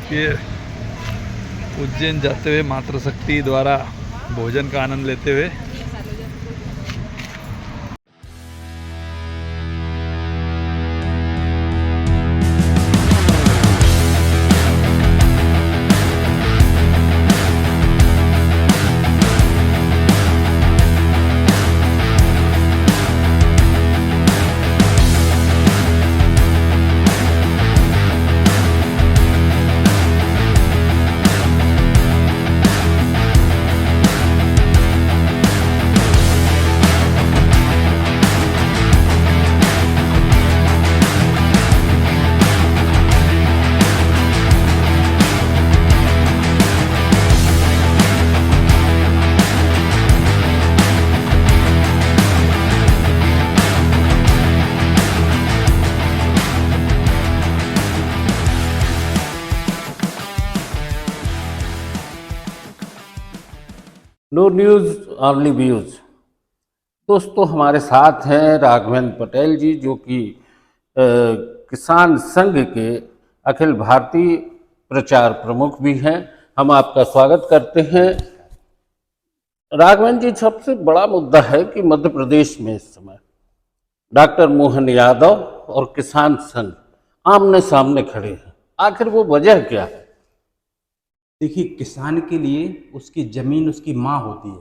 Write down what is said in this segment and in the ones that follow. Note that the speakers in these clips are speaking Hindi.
देखिए उज्जैन जाते हुए मातृशक्ति द्वारा भोजन का आनंद लेते हुए नो न्यूज़ ओनली व्यूज़। दोस्तों, हमारे साथ हैं राघवेंद्र पटेल जी, जो कि किसान संघ के अखिल भारतीय प्रचार प्रमुख भी हैं। हम आपका स्वागत करते हैं। राघवेंद्र जी, सबसे बड़ा मुद्दा है कि मध्य प्रदेश में इस समय डॉक्टर मोहन यादव और किसान संघ आमने सामने खड़े हैं। आखिर वो वजह क्या है? देखिए, किसान के लिए उसकी ज़मीन उसकी माँ होती है,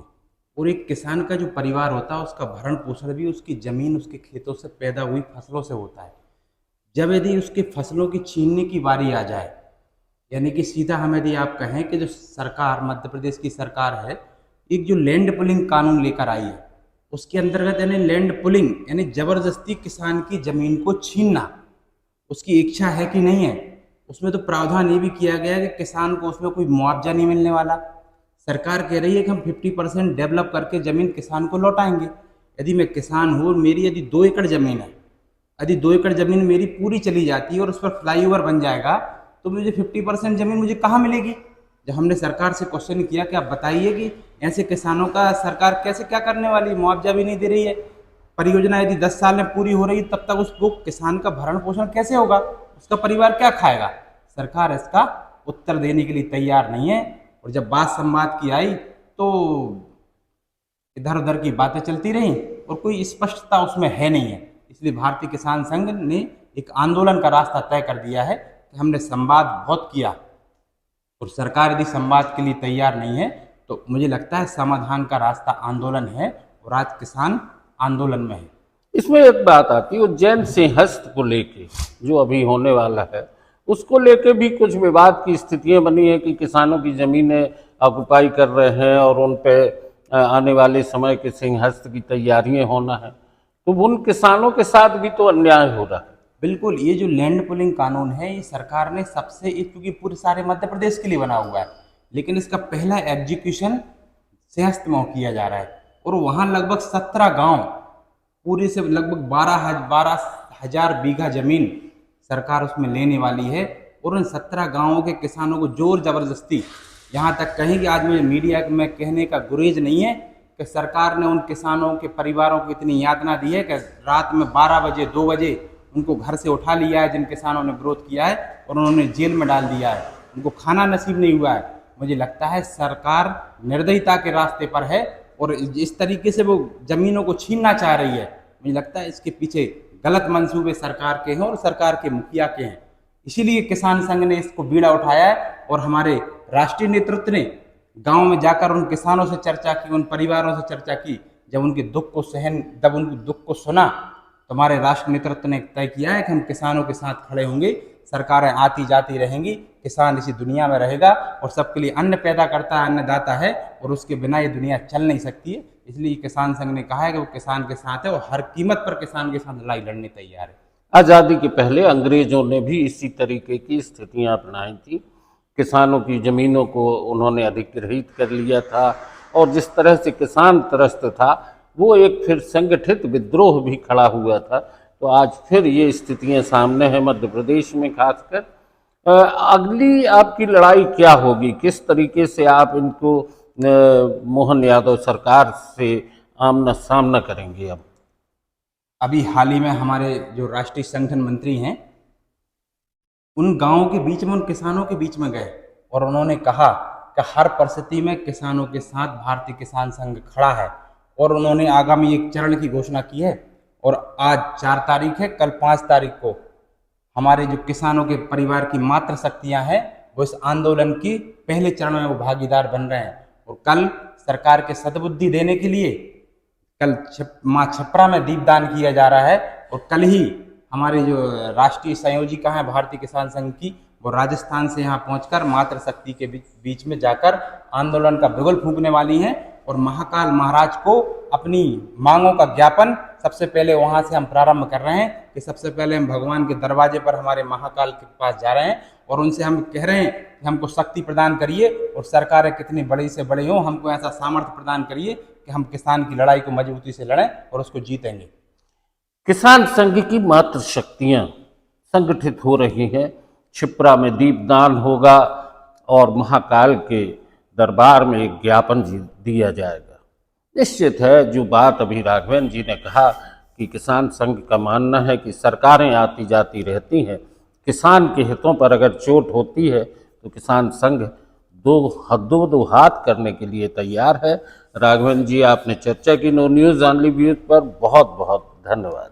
और एक किसान का जो परिवार होता है उसका भरण पोषण भी उसकी ज़मीन, उसके खेतों से पैदा हुई फसलों से होता है। जब यदि उसके फसलों की छीनने की बारी आ जाए, यानी कि सीधा हम यदि आप कहें कि जो सरकार, मध्य प्रदेश की सरकार है, एक जो लैंड पुलिंग कानून लेकर आई है, उसके अंतर्गत यानी लैंड पुलिंग यानी ज़बरदस्ती किसान की ज़मीन को छीनना, उसकी इच्छा है कि नहीं है, उसमें तो प्रावधान ये भी किया गया है कि किसान को उसमें कोई मुआवजा नहीं मिलने वाला। सरकार कह रही है कि हम 50% डेवलप करके ज़मीन किसान को लौटाएंगे। यदि मैं किसान हूँ, मेरी यदि 2 एकड़ ज़मीन है, यदि 2 एकड़ ज़मीन मेरी पूरी चली जाती है और उस पर फ्लाईओवर बन जाएगा, तो मुझे 50% ज़मीन मुझे कहाँ मिलेगी? जब हमने सरकार से क्वेश्चन किया कि आप बताइए कि ऐसे किसानों का सरकार कैसे क्या करने वाली, मुआवजा भी नहीं दे रही है, परियोजना यदि 10 साल में पूरी हो रही तब तक उसको किसान का भरण पोषण कैसे होगा, उसका परिवार क्या खाएगा? सरकार इसका उत्तर देने के लिए तैयार नहीं है। और जब बात संवाद की आई तो इधर उधर की बातें चलती रहीं और कोई स्पष्टता उसमें है नहीं है। इसलिए भारतीय किसान संघ ने एक आंदोलन का रास्ता तय कर दिया है कि हमने संवाद बहुत किया और सरकार यदि संवाद के लिए तैयार नहीं है तो मुझे लगता है समाधान का रास्ता आंदोलन है, और आज किसान आंदोलन में है। इसमें एक बात आती है, उज्जैन सिंहस्थ को लेके जो अभी होने वाला है, उसको लेके भी कुछ विवाद की स्थितियां बनी है कि किसानों की जमीनें ऑक्युपाई कर रहे हैं और उन पे आने वाले समय के सिंहस्थ की तैयारियां होना है, तो उन किसानों के साथ भी तो अन्याय हो रहा है। बिल्कुल, ये जो लैंड पुलिंग कानून है, ये सरकार ने सबसे, क्योंकि पूरे सारे मध्य प्रदेश के लिए बना हुआ है, लेकिन इसका पहला एग्जीक्यूशन सिंहस्थ में किया जा रहा है, और वहाँ लगभग 17 गांव, पूरे से लगभग 12,000 बीघा जमीन सरकार उसमें लेने वाली है। और उन 17 गांवों के किसानों को जोर जबरदस्ती, यहाँ तक कहीं कि आज मुझे मीडिया में कहने का गुरेज नहीं है कि सरकार ने उन किसानों के परिवारों को इतनी यातना दी है कि रात में 12 बजे 2 बजे उनको घर से उठा लिया है, जिन किसानों ने विरोध किया है, और उन्होंने जेल में डाल दिया है, उनको खाना नसीब नहीं हुआ है। मुझे लगता है सरकार निर्दयता के रास्ते पर है और इस तरीके से वो जमीनों को छीनना चाह रही है। मुझे लगता है इसके पीछे गलत मंसूबे सरकार के हैं और सरकार के मुखिया के हैं। इसीलिए किसान संघ ने इसको बीड़ा उठाया है, और हमारे राष्ट्रीय नेतृत्व ने गांव में जाकर उन किसानों से चर्चा की, उन परिवारों से चर्चा की। जब उनके दुख को सुना तो हमारे राष्ट्र नेतृत्व ने तय किया है कि हम किसानों के साथ खड़े होंगे। सरकारें आती जाती रहेंगी, किसान इसी दुनिया में रहेगा और सबके लिए अन्न पैदा करता है, अन्नदाता है, और उसके बिना ये दुनिया चल नहीं सकती है। इसलिए किसान संघ ने कहा है कि वो किसान के साथ है और हर कीमत पर किसान के साथ लड़ाई लड़ने तैयार है। आज़ादी के पहले अंग्रेजों ने भी इसी तरीके की स्थितियां अपनाई थी। किसानों की ज़मीनों को उन्होंने अधिग्रहित कर लिया था, और जिस तरह से किसान त्रस्त था, वो एक फिर संगठित विद्रोह भी खड़ा हुआ था। तो आज फिर ये स्थितियां सामने हैं मध्य प्रदेश में खासकर। अगली आपकी लड़ाई क्या होगी? किस तरीके से आप इनको मोहन यादव सरकार से आमना सामना करेंगे? अब अभी हाल ही में हमारे जो राष्ट्रीय संगठन मंत्री हैं उन गांवों के बीच में, उन किसानों के बीच में गए और उन्होंने कहा कि हर परिस्थिति में किसानों के साथ भारतीय किसान संघ खड़ा है। और उन्होंने आगामी एक चरण की घोषणा की है और आज 4 तारीख है, कल 5 तारीख को हमारे जो किसानों के परिवार की मात्र शक्तियां हैं वो इस आंदोलन की पहले चरण में वो भागीदार बन रहे हैं। और कल सरकार के सद्बुद्धि देने के लिए कल माँ छपरा में दीपदान किया जा रहा है। और कल ही हमारे जो राष्ट्रीय संयोजिका हैं भारतीय किसान संघ की, वो राजस्थान से यहाँ पहुंचकर मातृ शक्ति के बीच में जाकर आंदोलन का बिगुल फूंकने वाली हैं और महाकाल महाराज को अपनी मांगों का ज्ञापन सबसे पहले वहां से हम प्रारंभ कर रहे हैं कि सबसे पहले हम भगवान के दरवाजे पर हमारे महाकाल के पास जा रहे हैं और उनसे हम कह रहे हैं कि हमको शक्ति प्रदान करिए और सरकारें कितनी बड़ी से बड़ी हों, हमको ऐसा सामर्थ्य प्रदान करिए कि हम किसान की लड़ाई को मजबूती से लड़ें और उसको जीतेंगे। किसान संघ की मात्र शक्तियां संगठित हो रही हैं। क्षिप्रा में दीपदान होगा और महाकाल के दरबार में एक ज्ञापन दिया जाएगा। निश्चित है, जो बात अभी राघवेंद्र जी ने कहा कि किसान संघ का मानना है कि सरकारें आती जाती रहती हैं, किसान के हितों पर अगर चोट होती है तो किसान संघ दो हाथ करने के लिए तैयार है। राघवेंद्र जी, आपने चर्चा की नो न्यूज़ ऑनली व्यूज पर, बहुत बहुत धन्यवाद।